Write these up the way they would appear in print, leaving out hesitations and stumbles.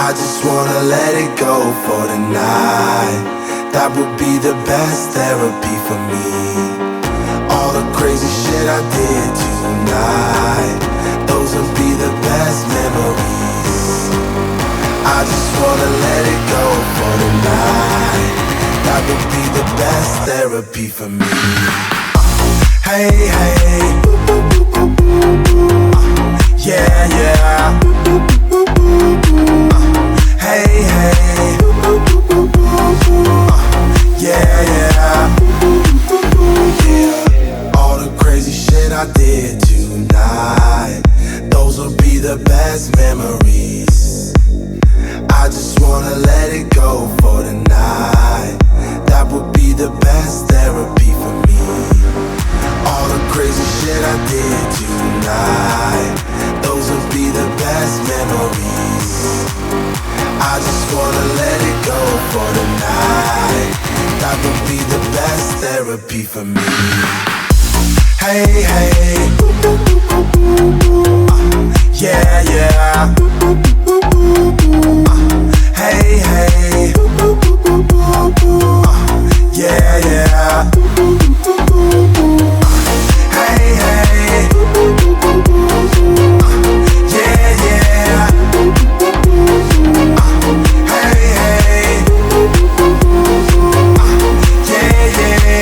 I just wanna let it go for the night. That would be the best therapy for me. All the crazy shit I did tonight, those would be the best memories. I just wanna let it go for the night. That would be the best therapy for me. Hey, hey, yeah, yeah. Hey, hey, yeah, yeah. All the crazy shit I did tonight, those will be the best memories. I just wanna let it go for the night. That would be the best therapy for me. All the crazy shit I did tonight, those will be the best memories. I just wanna let it go for the night. That would be the best therapy for me. Hey, hey, yeah, yeah. Hey, hey, yeah, yeah. Hey, hey, yeah, yeah. Hey, hey, yeah, yeah.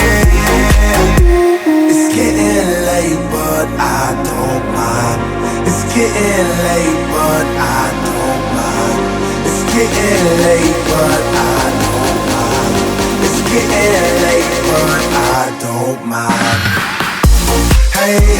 It's getting late, but I don't mind. It's getting late, but I don't mind. It's getting late, but I don't mind. It's getting late, but I don't mind. Hey,